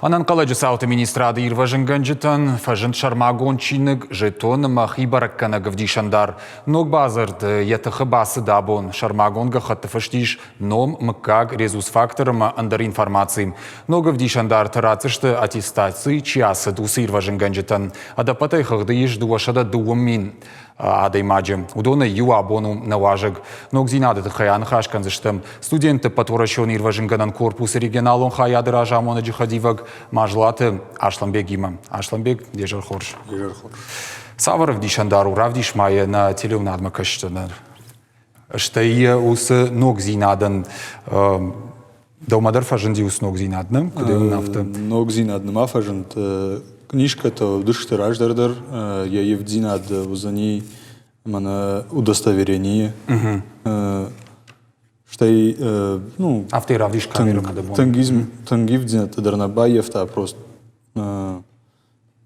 Анан каладжысы автоминистрады ирважынганжытан, фажын шармагончинык жетон махибараккана гавдишандар. Ног базырды етыхы басы дабон. Шармагонга хаттыфыштиш ном мыккаг резус факторыма андар информациям. Но гавдишандар тарацышты аттестации чиасы дусы ирважынганжытан. Адапатай хыгды еш дуашада дуым мин. Адаймаджем. Удона ю абону наважыг. Ног зинады тыхаян хашканзыштым. Студенты патурашон ирважынганан корпус регионалон хаяды ражамона джихадиваг мажлаты Ашламбек има. Ашламбек дежар хорш. Дежар хорш. Саваров дишандару равдиш майя на телеунадма каштанар. Штайя усы ног зинадан Даумадар фажынди ус ног зинадным. Куды он нафта? Ног зинадным афажынд. Книжка-то дышты раждардар, я евдинад узани мана удостоверение. Штай, ну... Авты равдиш камеру надо было. Тангивдинад дарнабаев та просто...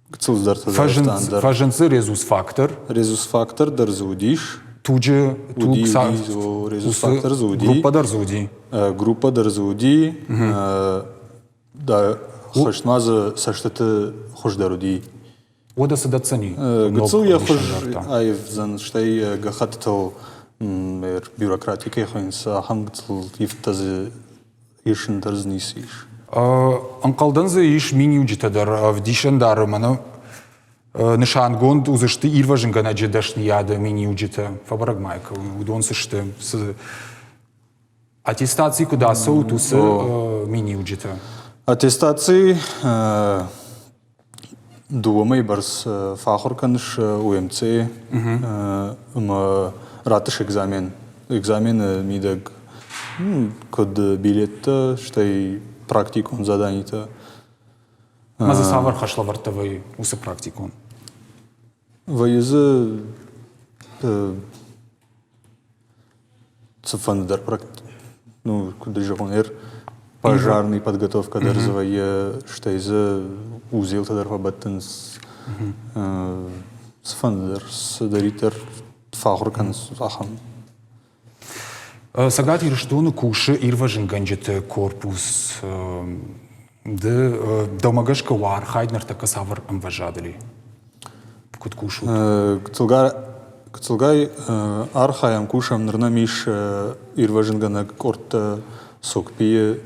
Гцилздарта дарстандар. Фажынцы резус фактор. Резус фактор дар зудиш. Туджи... Резус фактор зуди. Группа дар зуди. Группа дар зуди. Да... Хошмазы саштаты хош даруди. Ода садацани. Гцил я хош айв зан штай гахаттал бюрократикой хойнс ахам гцил ифтазы ишин дарзнис иш. Анкалданзы иш мини уджитадар в дишандар мана нишан гонд узышты ирважынгана джедашни яда мини уджита фабрагмайка удонсышты с аттестации куда соутусы мини уджита. Аттестации дуомай барс фахор каныш УМЦ ратыш экзамен. Экзамен мидаг код билетта, штай практикон заданита. Мазы савар хашлавартовый усы практикон. Вайызы цифандар практик. Ну, куда же он пожарный подготовка дарзывая, что из узел тадар побаттынс сфандар сдаритер фахуркан ахам. Сагат ирштуны куши ирважынганжыты корпус да домагашка вар хайднар така савар амважадали. Кут кушу. Кцылгай архаям кушам нырнамиш ирважынгана корта Сокпи,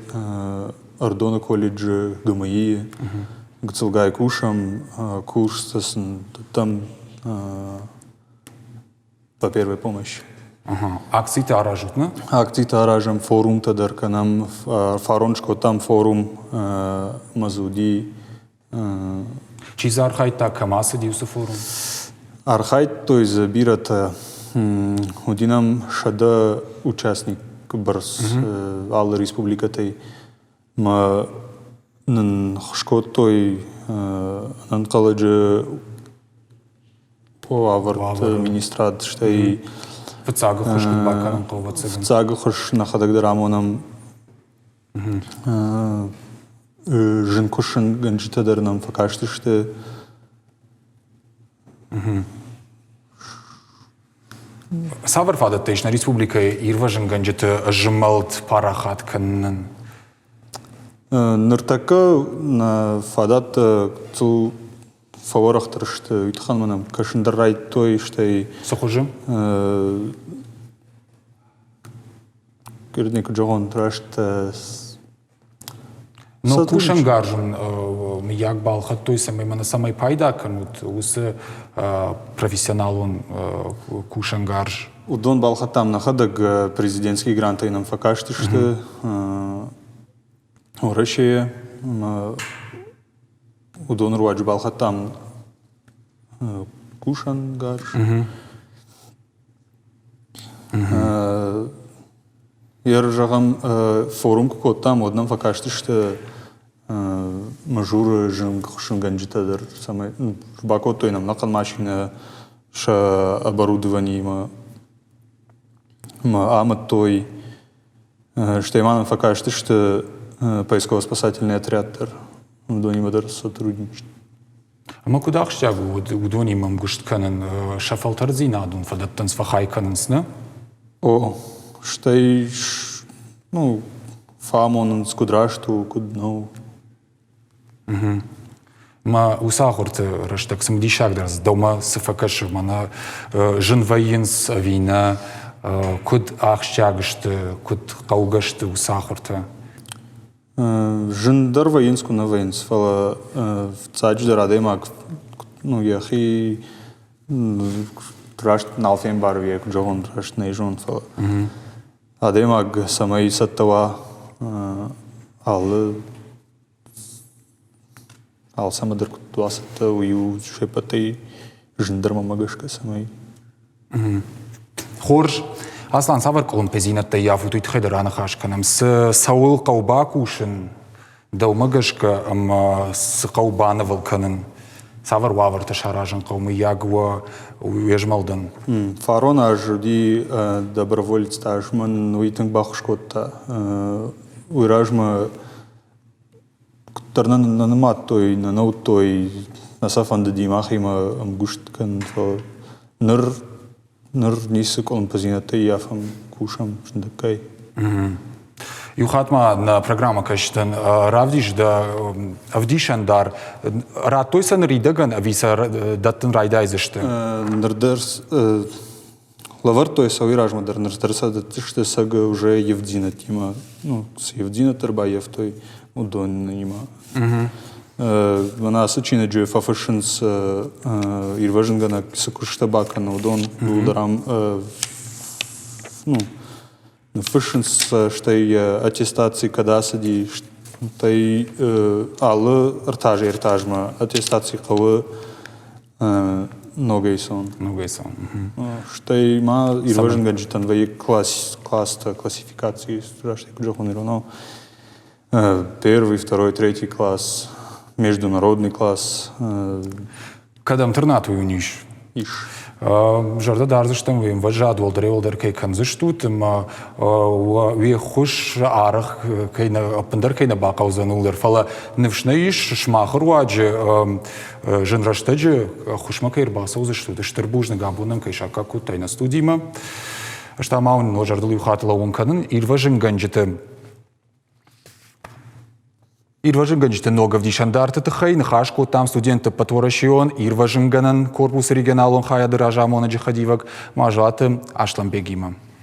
Ардона колледж, ГМИ, Гцилгай кушам, курс там по первой помощи. Акции-то аражут, не? Акции-то аражам форум тадарка нам, фарончко там форум мазуди. Чиза архайт так камаса диуса форум? Архайт то есть забирата удинам шада участник барс ал республикатай ма нан шкотой нан колледж аварт министрат штай вцага хош баканам ковацыгын вцага хош нахадагдар амонам жинкошын ганжитадар нам факашты шты Савар фадаттайш на республика ирважынганжыты жымалт парахат кыннын. Ныртака на фадат цу фаворахтырышты үйтхан манам кашындаррай той штай Сохужым? Кердник джогон трашты Но кушангаржын мияк балхат той самай мана самай пайда канут усы профессионалун кушангарж. Удон балхатам нахадаг президентский гранты нам факашты что орашее удон руадж балхатам кушангарж. Яржагам форум кокотам однам факашты что мажур жим хушинганжитадар самый бакот той нам накал машина ша оборудование ма амат той что имам факашты что поисково-спасательный отряд дар до него дар сотрудничает. А мы куда хштягу удони мам гуштканен шафалтарзинадун фадаттан свахайканенс, не? О, что ну фамон скудрашту кудно ما وساخرت رشتك سمدي شاكدرز دوما سفكش مانا جنفينس أفينا كد أخشاغشت كد قوغشت وساخرت جندر وينس كنا وينس فلا в цач драдемак ну яхи трашт налфен барвек джон трашт нежон фала адемак самай саттава ал самадыр кутуасата ую шепатай жындар мамагашка самай خورج أصلاً صبر قلم بزينة تيافو تيتخدر أنا خاش كنام ساول قوباكوشن دو مجشك أما سقوبانا فالكنن صبر وافر تشاراجن قومي ياغوا ويجمالدن فارون أجدي доброволец тажман уитинг бахшкота уиражма кутарна нанамат той нанаут той насафанда димахима амгушт кан ныр нисик он позината яфам кушам шндакай يخاطما на программа каштан равдиш да авдишан дар ратойсан ридаган ависа даттын райдайзышты нырдерс лавар той савиражма дар нырдерса датышты сага уже евдина тима ну с евдина тарбаев той удон нима вона сачина джо фафашинс ирважингана сакуштабака на удон ударам ну фашинс штай аттестации когда сади штай алы артажма аттестации кавы ногайсон штай ма ирважинга джитан вай классификации страшный куджахон иронал первый, второй, третий класс, международный класс. Когда интернат уюниш? Иш. Жарда дарзыштым вим ваджад волдер кей канзыштут, ви хуш арах кей на апындар кей на бакаузанулдер. Фала невшнаиш шмахыр ваджи женраштаджи хушма кей рбасаузыштут. Штырбужны габунам кей шака кутай на студима. Штамаун но жардал юхатла унканын ирважин ганджиты. Ирважинганжите много в дишандарты тхай, нахашку там студенты потворащион, ирважинганан корпус регионалон хая дыража мона джихадивак, мажаты ашламбегима.